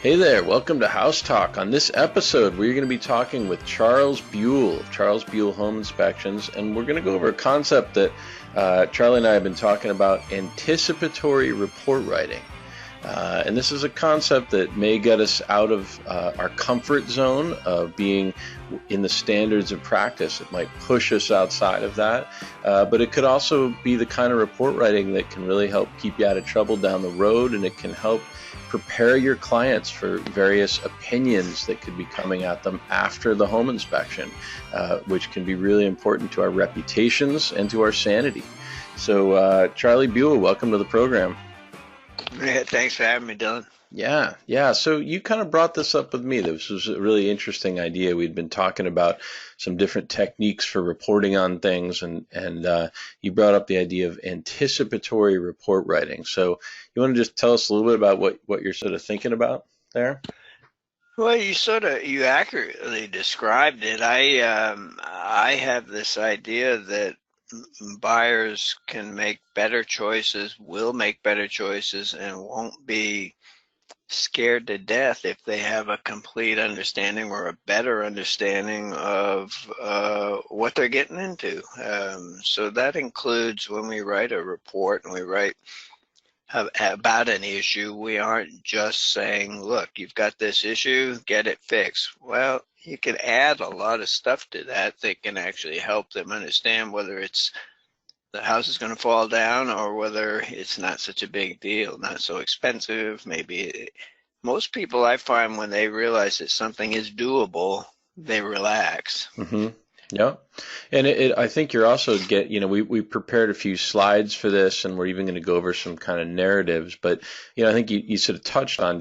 Hey there, welcome to House Talk. On this episode, we're going to be talking with Charles Buell of Charles Buell Home Inspections, and we're going to go over a concept that Charlie and I have been talking about, anticipatory report writing. And this is a concept that may get us out of our comfort zone of being in the standards of practice. It might push us outside of that, but it could also be the kind of report writing that can really help keep you out of trouble down the road, and it can help prepare your clients for various opinions that could be coming at them after the home inspection, which can be really important to our reputations and to our sanity. So Charlie Buell, welcome to the program. Yeah, thanks for having me, Dylan. Yeah. So you kind of brought this up with me. This was a really interesting idea. We'd been talking about some different techniques for reporting on things, and you brought up the idea of anticipatory report writing. So you want to just tell us a little bit about what you're sort of thinking about there? Well, you accurately described it. I have this idea that buyers can make better choices, will make better choices, and won't be scared to death if they have a complete understanding or a better understanding of what they're getting into. So that includes when we write a report and we write about an issue, we aren't just saying, look, you've got this issue, get it fixed. Well, you can add a lot of stuff to that can actually help them understand whether it's the house is going to fall down or whether it's not such a big deal, not so expensive. Maybe most people, I find, when they realize that something is doable, they relax. Mm-hmm. Yeah. And I think you're also we prepared a few slides for this, and we're even going to go over some kind of narratives. But, I think you sort of touched on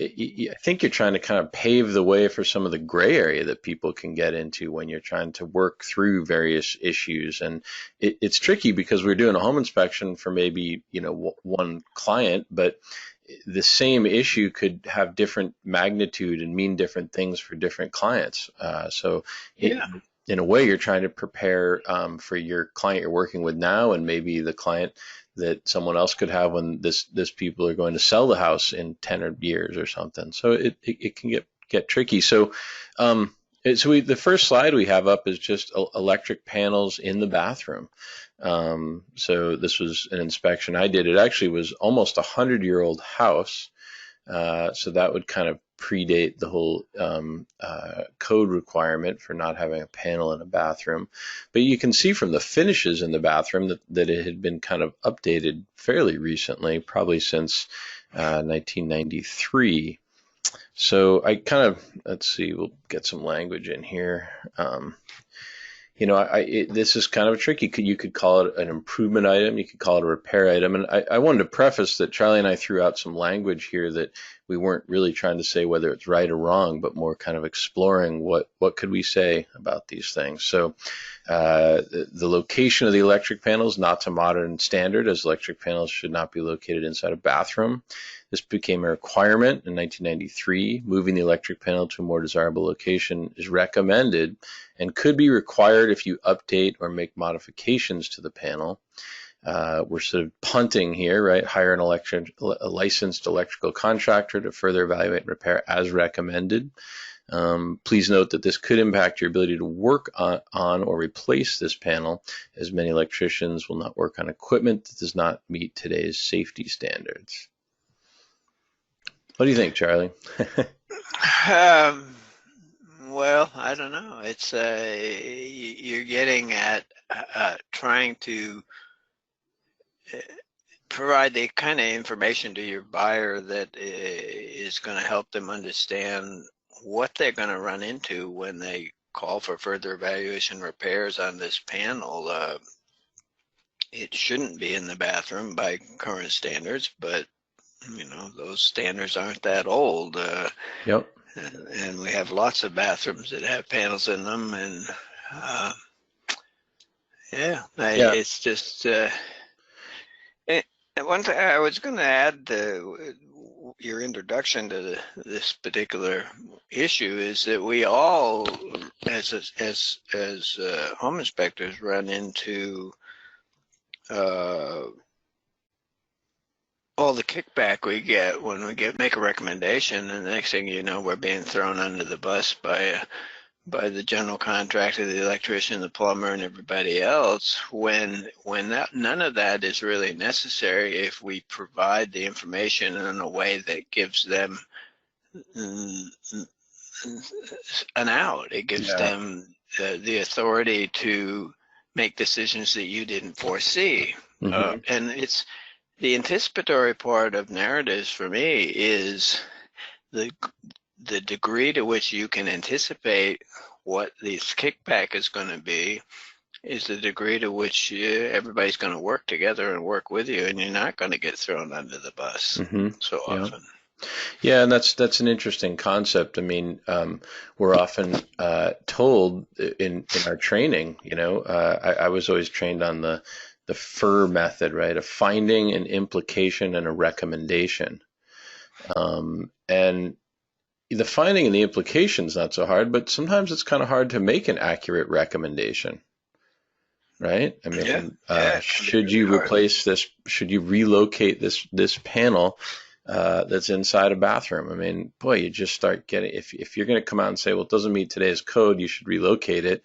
I think you're trying to kind of pave the way for some of the gray area that people can get into when you're trying to work through various issues. And it's tricky because we're doing a home inspection for maybe, one client, but the same issue could have different magnitude and mean different things for different clients. In a way, you're trying to prepare for your client you're working with now, and maybe the client that someone else could have when this people are going to sell the house in 10 years or something. So it can get tricky. So the first slide we have up is just electric panels in the bathroom. So this was an inspection I did. It actually was almost 100-year-old house. So that would kind of predate the whole code requirement for not having a panel in a bathroom. But you can see from the finishes in the bathroom that it had been kind of updated fairly recently, probably since 1993. So I kind of, let's see, we'll get some language in here. This is kind of tricky. You could call it an improvement item. You could call it a repair item. And I wanted to preface that Charlie and I threw out some language here that we weren't really trying to say whether it's right or wrong, but more kind of exploring what could we say about these things. So the location of the electric panels, not to modern standard, as electric panels should not be located inside a bathroom. This became a requirement in 1993. Moving the electric panel to a more desirable location is recommended and could be required if you update or make modifications to the panel. We're sort of punting here, right? Hire a licensed electrical contractor to further evaluate and repair as recommended. Please note that this could impact your ability to work on or replace this panel, as many electricians will not work on equipment that does not meet today's safety standards. What do you think, Charlie? Well, I don't know. It's you're getting at trying to provide the kind of information to your buyer that is going to help them understand what they're going to run into when they call for further evaluation repairs on this panel. It shouldn't be in the bathroom by current standards, but those standards aren't that old. Yep. And we have lots of bathrooms that have panels in them, and it's just. One thing I was going to add to your introduction to this particular issue is that we all, as home inspectors, run into all the kickback we get when we make a recommendation, and the next thing you know, we're being thrown under the bus by the general contractor, the electrician, the plumber, and everybody else, when none of that is really necessary if we provide the information in a way that gives them an out. It gives them the authority to make decisions that you didn't foresee. And it's the anticipatory part of narratives for me is the degree to which you can anticipate what the kickback is going to be is the degree to which everybody's going to work together and work with you, and you're not going to get thrown under the bus so often. Yeah, and that's an interesting concept. I mean, we're often told in our training, I was always trained on the FIR method, right? A finding, an implication, and a recommendation. And the finding and the implication is not so hard, but sometimes it's kind of hard to make an accurate recommendation, right? I mean, should you replace this? Should you relocate this panel that's inside a bathroom? I mean, boy, you just start getting, if you're going to come out and say, well, it doesn't meet today's code, you should relocate it.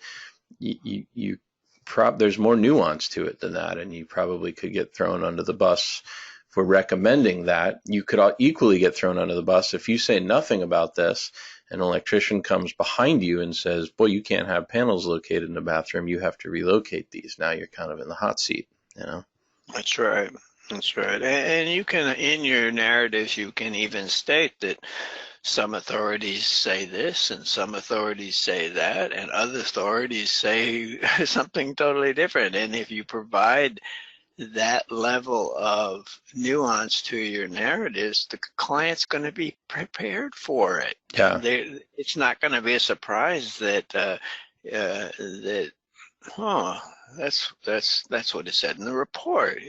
There's more nuance to it than that, and you probably could get thrown under the bus for recommending that. You could equally get thrown under the bus if you say nothing about this. An electrician comes behind you and says, boy, you can't have panels located in the bathroom. You have to relocate these. Now you're kind of in the hot seat, That's right. That's right. And you can, in your narratives, you can even state that some authorities say this and some authorities say that and other authorities say something totally different. And if you provide that level of nuance to your narratives, the client's going to be prepared for it. Yeah. It's not going to be a surprise that's what it said in the report.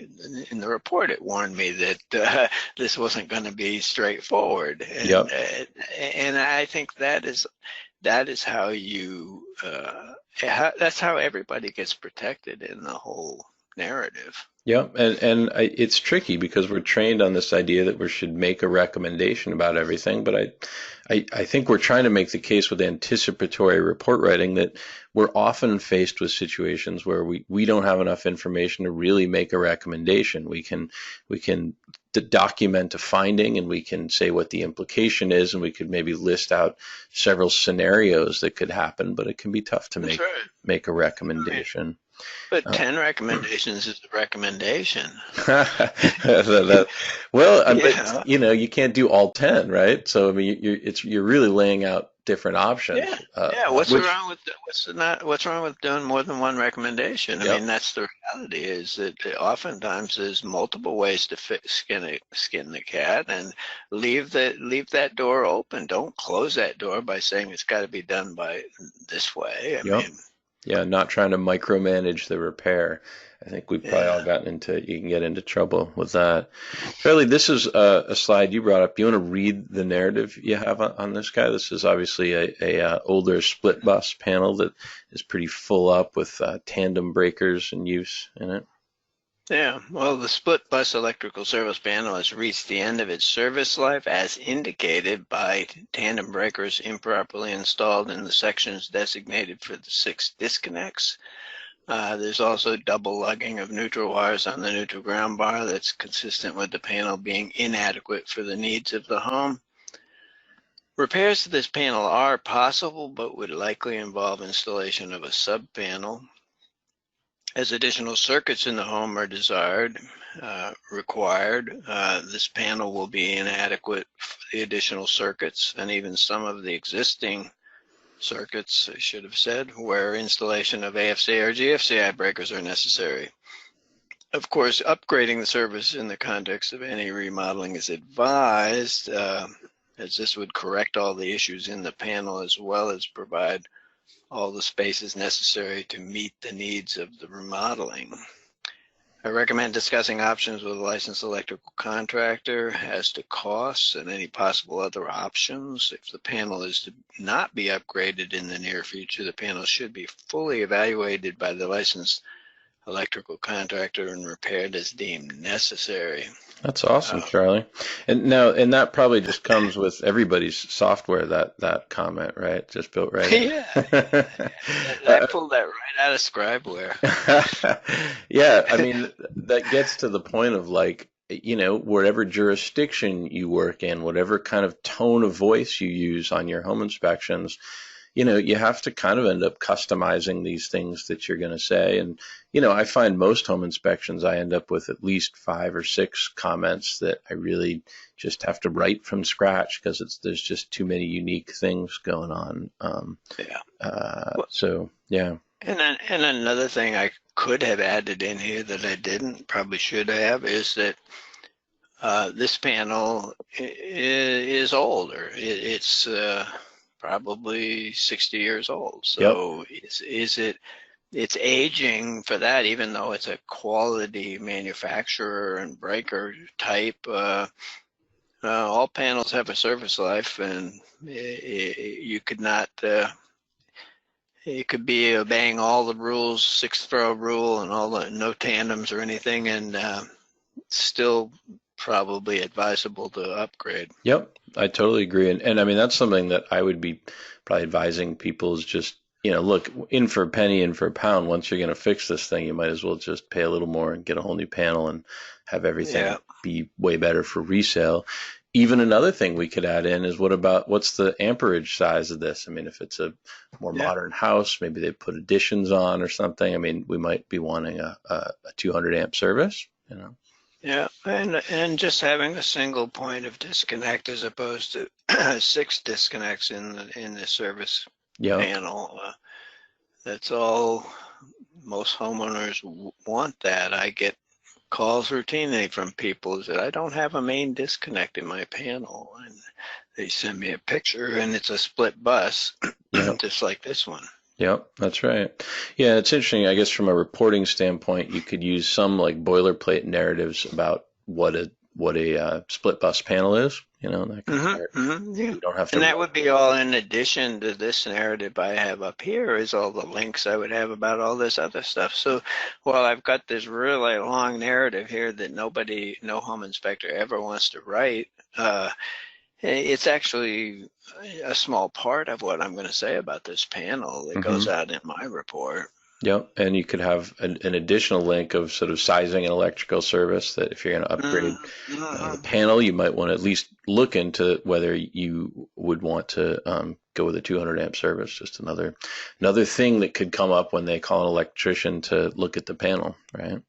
In the report, it warned me that this wasn't going to be straightforward. And, and I think that is how you that's how everybody gets protected in the whole narrative. Yeah, and it's tricky because we're trained on this idea that we should make a recommendation about everything, but I think we're trying to make the case with anticipatory report writing that we're often faced with situations where we don't have enough information to really make a recommendation. We can document a finding and we can say what the implication is, and we could maybe list out several scenarios that could happen, but it can be tough to make a recommendation. But 10 recommendations is a recommendation. But you can't do all 10, right? So I mean, you're really laying out different options. What's wrong with doing more than one recommendation? I mean, that's the reality. Is that oftentimes there's multiple ways to skin the cat, and leave that door open. Don't close that door by saying it's got to be done by this way. I mean. Yeah, not trying to micromanage the repair. I think we've probably all gotten you can get into trouble with that. Charlie, this is a slide you brought up. You want to read the narrative you have on this guy? This is obviously a older split bus panel that is pretty full up with tandem breakers in use in it. Yeah, well, the split bus electrical service panel has reached the end of its service life as indicated by tandem breakers improperly installed in the sections designated for the 6 disconnects. There's also double lugging of neutral wires on the neutral ground bar that's consistent with the panel being inadequate for the needs of the home. Repairs to this panel are possible, but would likely involve installation of a sub-panel. As additional circuits in the home are required, this panel will be inadequate for the additional circuits, and even some of the existing circuits, I should have said, where installation of AFC or GFCI breakers are necessary. Of course, upgrading the service in the context of any remodeling is advised, as this would correct all the issues in the panel as well as provide all the spaces necessary to meet the needs of the remodeling. I recommend discussing options with a licensed electrical contractor as to costs and any possible other options. If the panel is to not be upgraded in the near future, the panel should be fully evaluated by the licensed electrical contractor and repaired as deemed necessary. That's awesome, Charlie. And that probably just comes with everybody's software, that comment, right? Just built right in. Yeah, I pulled that right out of Scribeware. Yeah, I mean, that gets to the point of like, whatever jurisdiction you work in, whatever kind of tone of voice you use on your home inspections, you have to kind of end up customizing these things that you're going to say. And, I find most home inspections, I end up with at least 5 or 6 comments that I really just have to write from scratch because there's just too many unique things going on. So, yeah. And another thing I could have added in here that I didn't, probably should have, is that this panel is older. It's probably 60 years old. So yep. It's aging for that, even though it's a quality manufacturer and breaker type. All panels have a service life, and you could not. It could be obeying all the rules, 6-throw rule, and all the no tandems or anything, and still probably advisable to upgrade. Yep, I totally agree. And I mean, that's something that I would be probably advising people is just, look, in for a penny, in for a pound. Once you're going to fix this thing, you might as well just pay a little more and get a whole new panel and have everything be way better for resale. Even another thing we could add in is what's the amperage size of this? I mean, if it's a more modern house, maybe they put additions on or something. I mean, we might be wanting a 200 amp service, Yeah, and just having a single point of disconnect as opposed to 6 disconnects in the service panel. That's all. Most homeowners want that. I get calls routinely from people that I don't have a main disconnect in my panel, and they send me a picture, and it's a split bus, just like this one. Yep, that's right. Yeah, it's interesting. I guess from a reporting standpoint, you could use some like boilerplate narratives about what a split bus panel is. You don't have to. And that would be all in addition to this narrative I have up here is all the links I would have about all this other stuff. So while I've got this really long narrative here that no home inspector ever wants to write, it's actually a small part of what I'm going to say about this panel that goes out in my report. Yep, and you could have an additional link of sort of sizing and electrical service that if you're going to upgrade the panel, you might want to at least look into whether you would want to go with a 200 amp service. Just another thing that could come up when they call an electrician to look at the panel, right?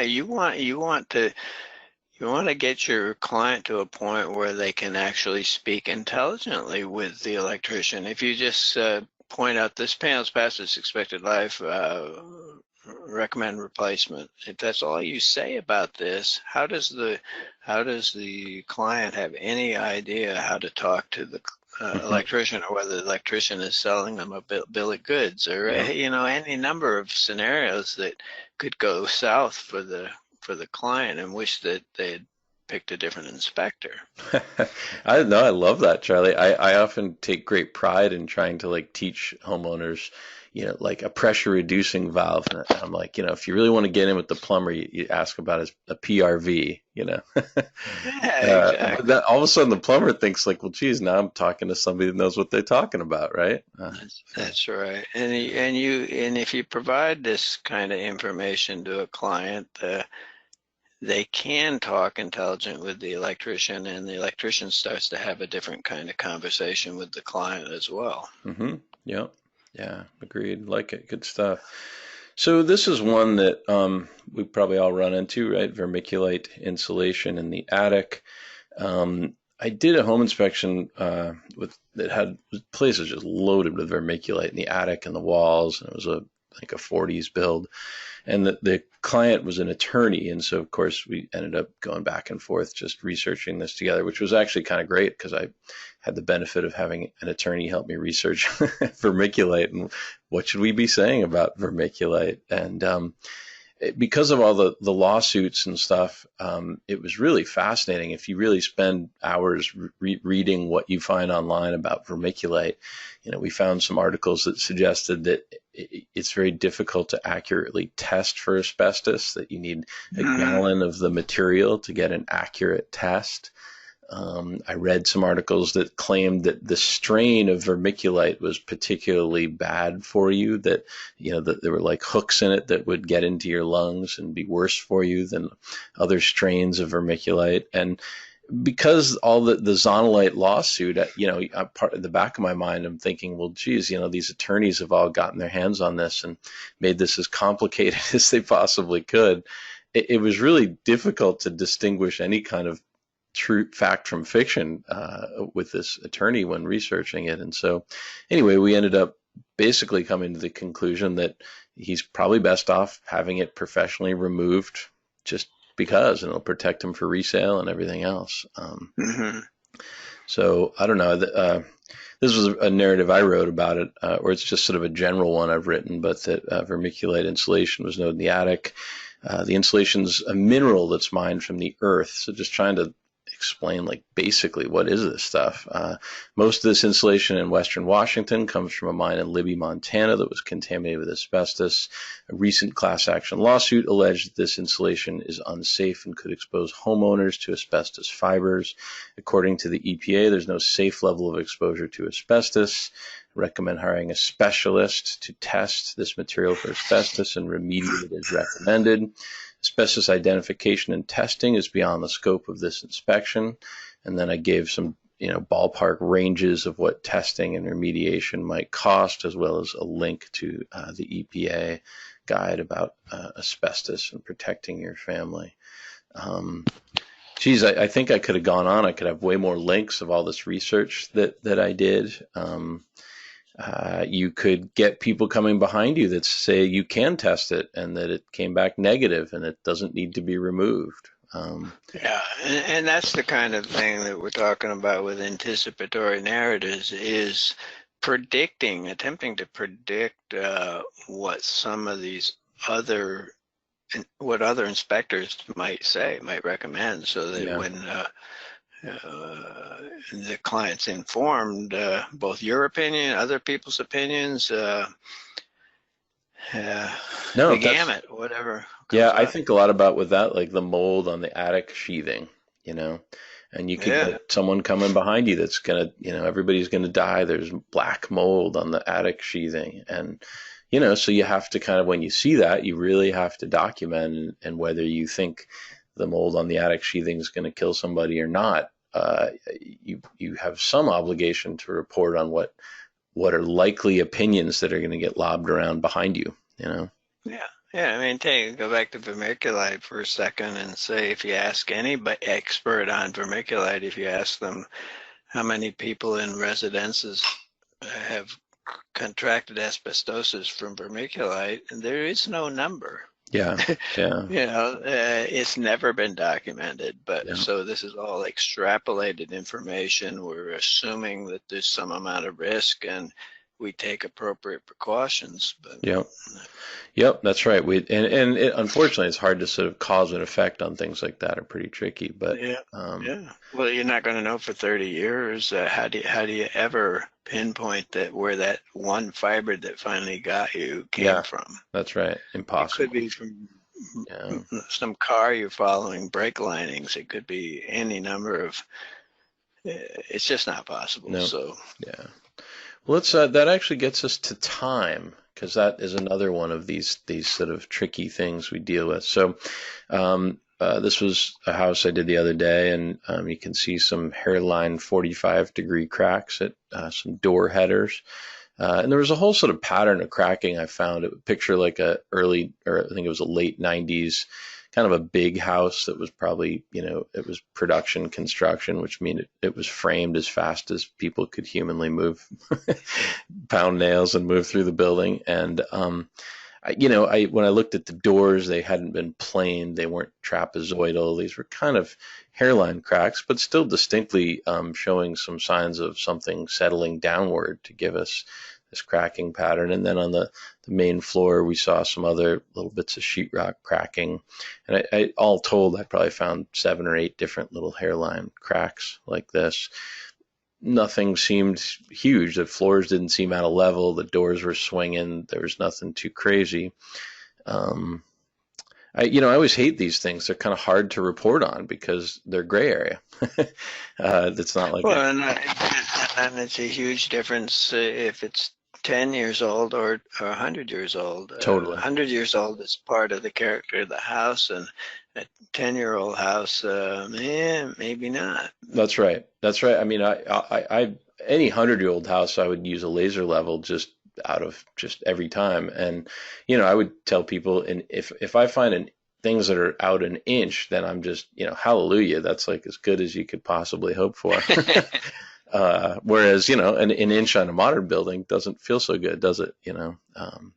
You want to get your client to a point where they can actually speak intelligently with the electrician. If you just point out this panel's past its expected life, recommend replacement. If that's all you say about this, how does the client have any idea how to talk to the electrician, or whether the electrician is selling them a bill of goods, or any number of scenarios that could go south for the client and wish that they'd picked a different inspector. I love that, Charlie. I often take great pride in trying to teach homeowners, like a pressure reducing valve. And I'm like, if you really want to get in with the plumber, you ask about a PRV, Exactly. That all of a sudden the plumber thinks like, well, geez, now I'm talking to somebody that knows what they're talking about, right? That's right. And if you provide this kind of information to a client, they can talk intelligent with the electrician, and the electrician starts to have a different kind of conversation with the client as well. Yep. Yeah, agreed. Like it. Good stuff. So this is one that we probably all run into, right? Vermiculite insulation in the attic. I did a home inspection that had places just loaded with vermiculite in the attic and the walls, and it was a 40s build. And the client was an attorney, and so of course we ended up going back and forth just researching this together, which was actually kind of great because I had the benefit of having an attorney help me research vermiculite and what should we be saying about vermiculite. And because of all the lawsuits and stuff, it was really fascinating. If you really spend hours reading what you find online about vermiculite, we found some articles that suggested that it's very difficult to accurately test for asbestos, that you need a Mhm. gallon of the material to get an accurate test. I read some articles that claimed that the strain of vermiculite was particularly bad for you, that, that there were like hooks in it that would get into your lungs and be worse for you than other strains of vermiculite. And because all the zonalite lawsuit, part of the back of my mind, I'm thinking, well, geez, these attorneys have all gotten their hands on this and made this as complicated as they possibly could. It was really difficult to distinguish any kind of true fact from fiction with this attorney when researching it. And so, anyway, we ended up basically coming to the conclusion that he's probably best off having it professionally removed, just because, and it'll protect him for resale and everything else. Mhm. So I don't know. This was a narrative I wrote about it, or it's just sort of a general one I've written, but that vermiculite insulation was noted in the attic. The insulation's a mineral that's mined from the earth. So just trying to explain, like, basically what is this stuff. Most of this insulation in western Washington comes from a mine in Libby, Montana that was contaminated with asbestos. A recent class action lawsuit alleged that this insulation is unsafe and could expose homeowners to asbestos fibers. According to the EPA, there's no safe level of exposure to asbestos. Recommend hiring a specialist to test this material for asbestos and remediate it as recommended. Asbestos identification and testing is beyond the scope of this inspection. And then I gave some, ballpark ranges of what testing and remediation might cost, as well as a link to the EPA guide about asbestos and protecting your family. Geez, I think I could have gone on. I could have way more links of all this research that I did. You could get people coming behind you that say you can test it and that it came back negative and it doesn't need to be removed. Yeah, and that's the kind of thing that we're talking about with anticipatory narratives, is attempting to predict what some of these what other inspectors might recommend, so that Yeah. when the client's informed, both your opinion, other people's opinions, No, the gamut, whatever yeah, comes I up. think a lot about with that, like the mold on the attic sheathing, and you could Yeah, get someone coming behind you that's gonna, everybody's gonna die. There's black mold on the attic sheathing, and so you have to kind of, when you see that, you really have to document, and whether you think the mold on the attic sheathing is going to kill somebody or not, you have some obligation to report on what are likely opinions that are going to get lobbed around behind you. yeah, yeah. I mean, go back to vermiculite for a second and say, if you ask any expert on vermiculite, if you ask them how many people in residences have contracted asbestosis from vermiculite, there is no number. Yeah, yeah, It's never been documented, but yeah, so this is all extrapolated information. We're assuming that there's some amount of risk and we take appropriate precautions, but yeah. Yep, that's right. Unfortunately, it's hard to sort of cause and effect on things like that are pretty tricky. But yeah, yeah. Well, you're not going to know for 30 years. How do you ever pinpoint where that one fiber that finally got you came yeah, from? that's right. It could Impossible. be from Yeah. some car you're following, brake linings. It could be any number of. It's just not possible. No. So Yeah. Well, that actually gets us to time, because that is another one of these sort of tricky things we deal with. So, this was a house I did the other day, and you can see some hairline 45-degree cracks at some door headers. And there was a whole sort of pattern of cracking I found. It would picture like or I think it was a late 90s, kind of a big house that was probably, it was production construction, which means it was framed as fast as people could humanly move pound nails and move through the building. And, when I looked at the doors, they hadn't been planed. They weren't trapezoidal. These were kind of hairline cracks, but still distinctly showing some signs of something settling downward to give us this cracking pattern. And then on the main floor, we saw some other little bits of sheetrock cracking. And all told, I probably found 7 or 8 different little hairline cracks like this. nothing seemed huge. The floors didn't seem out of level. The doors were swinging. There was nothing too crazy. Um, I always hate these things. They're kind of hard to report on because they're gray area. That's not like Well, and it's a huge difference if it's 10 years old or 100 years old. totally. 100 years old is part of the character of the house, and a 10-year-old house, maybe not. That's right. That's right. I mean, I any 100-year-old house, I would use a laser level just out of just every time. And, I would tell people, and if I find things that are out an inch, then I'm just, hallelujah. That's like as good as you could possibly hope for. Whereas, an inch on a modern building doesn't feel so good, does it?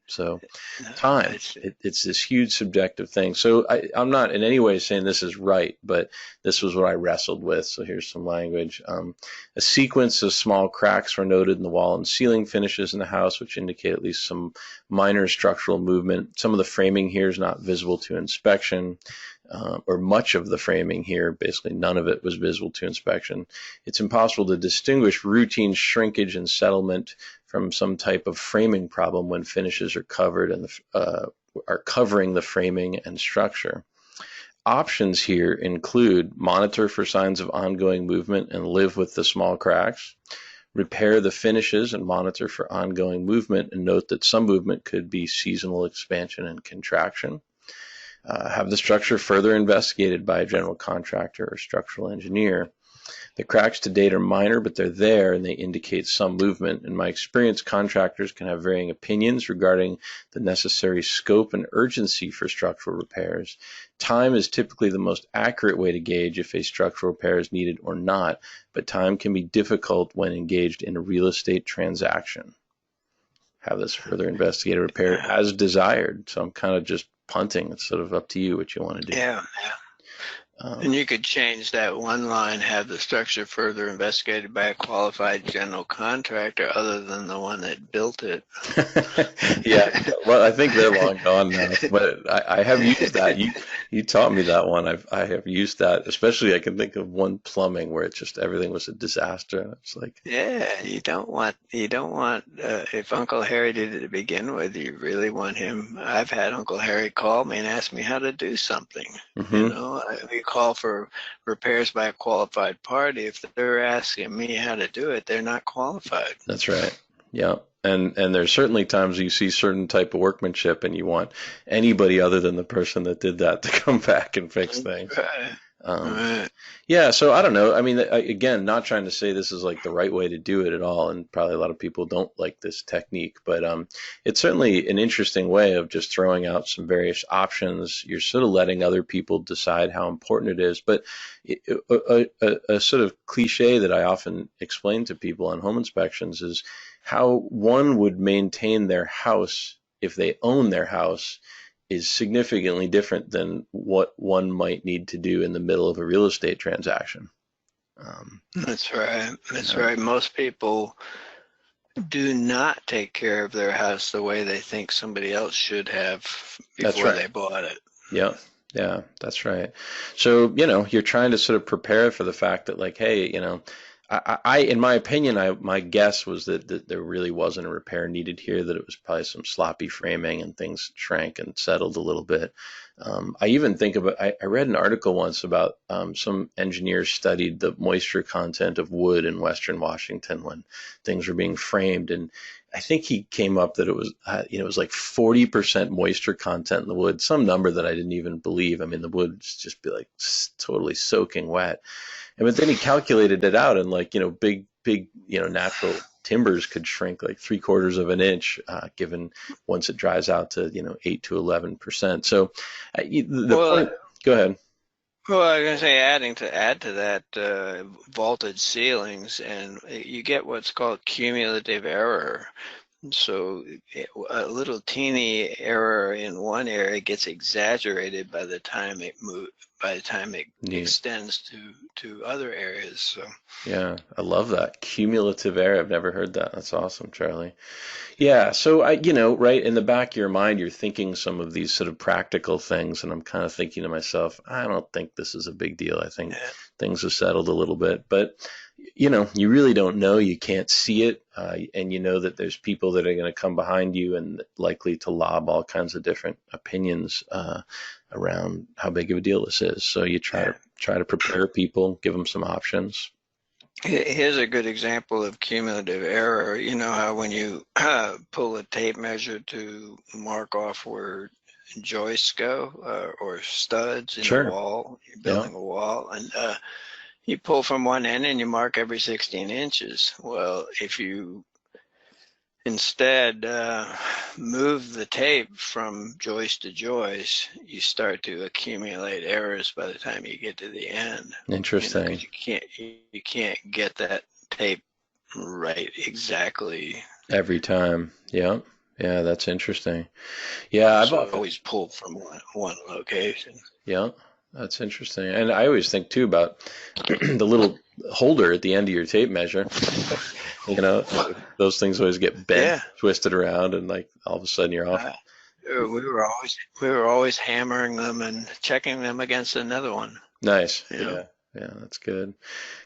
So time, it's this huge subjective thing. So I'm not in any way saying this is right, but this was what I wrestled with. So here's some language. A sequence of small cracks were noted in the wall and ceiling finishes in the house, which indicate at least some minor structural movement. Some of the framing here is not visible to inspection. Or much of the framing here, basically none of it was visible to inspection. It's impossible to distinguish routine shrinkage and settlement from some type of framing problem when finishes are covered and are covering the framing and structure. Options here include monitor for signs of ongoing movement and live with the small cracks, repair the finishes and monitor for ongoing movement and note that some movement could be seasonal expansion and contraction. Have the structure further investigated by a general contractor or structural engineer. The cracks to date are minor, but they're there and they indicate some movement. In my experience, contractors can have varying opinions regarding the necessary scope and urgency for structural repairs. Time is typically the most accurate way to gauge if a structural repair is needed or not, but time can be difficult when engaged in a real estate transaction. Have this further investigated, repaired as desired. So I'm kind of just punting. It's sort of up to you what you want to do. Yeah. And you could change that one line, have the structure further investigated by a qualified general contractor other than the one that built it. Yeah, well, I think they're long gone now, but I have used that. You taught me that one. I have used that, especially I can think of one plumbing where it just everything was a disaster. It's like, yeah, you don't want if Uncle Harry did it to begin with, you really want him. I've had Uncle Harry call me and ask me how to do something. We call for repairs by a qualified party. If they're asking me how to do it, they're not qualified. That's right. Yeah. And there's certainly times you see certain type of workmanship and you want anybody other than the person that did that to come back and fix things. Right. Yeah, so I don't know. I mean, again, not trying to say this is like the right way to do it at all, and probably a lot of people don't like this technique, but it's certainly an interesting way of just throwing out some various options. You're sort of letting other people decide how important it is, but a sort of cliche that I often explain to people on home inspections is how one would maintain their house if they own their house is significantly different than what one might need to do in the middle of a real estate transaction. That's right. That's right. Most people do not take care of their house the way they think somebody else should have before they bought it. Yeah, that's right. So, you're trying to sort of prepare for the fact that like, hey, I in my opinion, my guess was that there really wasn't a repair needed here, that it was probably some sloppy framing and things shrank and settled a little bit. I even think about, I read an article once about some engineers studied the moisture content of wood in Western Washington when things were being framed. And I think he came up that it was, it was like 40% moisture content in the wood, some number that I didn't even believe. I mean, the wood would just be like totally soaking wet. But then he calculated it out, and like, big, natural timbers could shrink like 3/4 of an inch, given once it dries out to, 8 to 11%. So point, go ahead. Well, I was going to say, add to that, vaulted ceilings, and you get what's called cumulative error. So a little teeny error in one area gets exaggerated by the time it extends to other areas. So yeah, I love that cumulative error. I've never heard that. That's awesome, Charlie. Yeah, so right in the back of your mind, you're thinking some of these sort of practical things, and I'm kind of thinking to myself, I don't think this is a big deal. I think things have settled a little bit, but you really don't know. You can't see it, and you know that there's people that are going to come behind you and likely to lob all kinds of different opinions around how big of a deal this is. So you try to prepare people, give them some options. Here's a good example of cumulative error. You know how when you pull a tape measure to mark off where joists go or studs in a wall, you're building a wall, and you pull from one end and you mark every 16 inches. Well, if you instead move the tape from joist to joist, you start to accumulate errors by the time you get to the end. Interesting. You can't get that tape right exactly every time. Yeah, that's interesting. Yeah, I've always pulled from one location. Yeah, that's interesting. And I always think too about the little holder at the end of your tape measure. Those things always get bent, twisted around, and like all of a sudden you're off. We were always hammering them and checking them against another one. Nice. Yeah, that's good.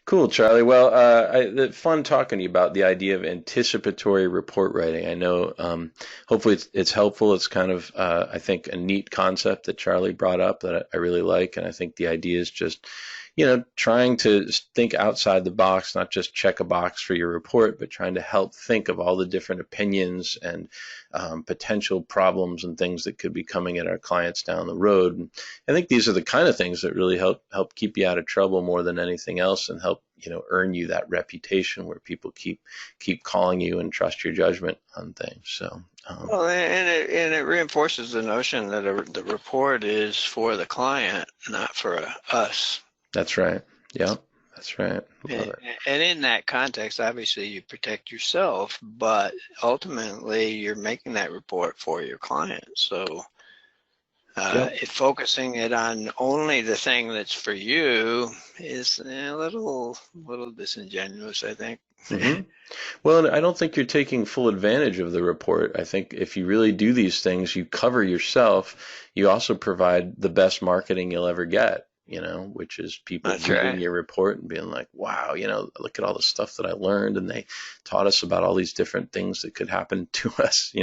Cool, Charlie. Well, fun talking to you about the idea of anticipatory report writing. I know, hopefully it's helpful. It's kind of, I think, a neat concept that Charlie brought up that I really like. And I think the idea is just, trying to think outside the box, not just check a box for your report, but trying to help think of all the different opinions and potential problems and things that could be coming at our clients down the road. And I think these are the kind of things that really help keep you out of trouble more than anything else, and help earn you that reputation where people keep calling you and trust your judgment on things. So well, and it reinforces the notion that the report is for the client, not for us. That's right. Yeah, that's right. Love it. And in that context, obviously you protect yourself, but ultimately you're making that report for your client. So focusing it on only the thing that's for you is a little disingenuous, I think. Mm-hmm. Well, I don't think you're taking full advantage of the report. I think if you really do these things, you cover yourself. You also provide the best marketing you'll ever get, which is people reading your report and being like, wow, look at all the stuff that I learned, and they taught us about all these different things that could happen to us,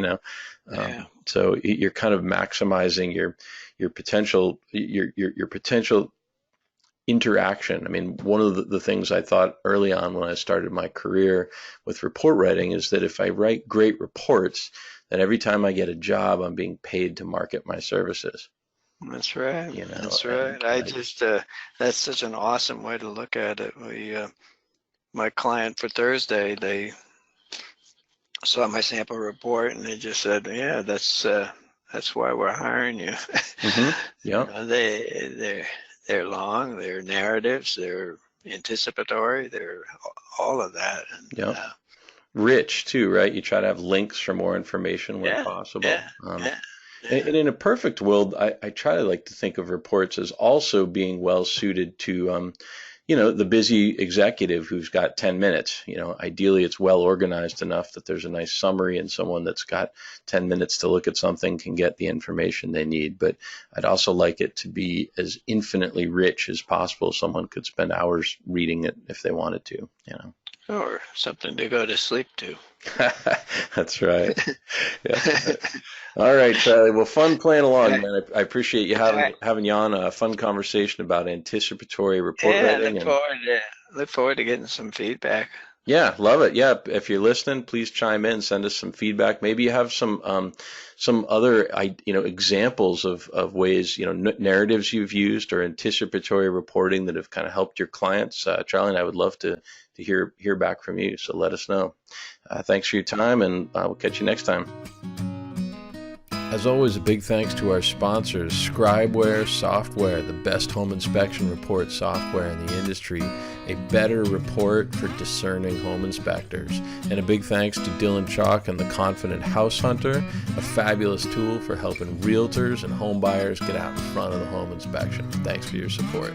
So you're kind of maximizing your potential, your potential interaction. I mean, one of the things I thought early on when I started my career with report writing is that if I write great reports, then every time I get a job, I'm being paid to market my services. That's right. That's right. That's such an awesome way to look at it. My client for Thursday, they saw my sample report and they just said, yeah, that's why we're hiring you. Mm-hmm. Yeah. They're long, they're narratives, they're anticipatory, they're all of that. And, rich too, right? You try to have links for more information when possible. And in a perfect world, I try to think of reports as also being well suited to, the busy executive who's got 10 minutes. Ideally it's well organized enough that there's a nice summary, and someone that's got 10 minutes to look at something can get the information they need. But I'd also like it to be as infinitely rich as possible. Someone could spend hours reading it if they wanted to, Or something to go to sleep to. That's right. Yeah. All right, Charlie. Well, fun playing along, man. I appreciate you having you on. A fun conversation about anticipatory report writing. Look forward to getting some feedback. Yeah, love it. Yeah, if you're listening, please chime in, send us some feedback. Maybe you have some other examples of ways, narratives you've used or anticipatory reporting that have kind of helped your clients. Charlie and I would love to hear back from you. So let us know. Thanks for your time, and we'll catch you next time. As always, a big thanks to our sponsors, Scribeware Software, the best home inspection report software in the industry, a better report for discerning home inspectors. And a big thanks to Dylan Chalk and the Confident House Hunter, a fabulous tool for helping realtors and home buyers get out in front of the home inspection. Thanks for your support.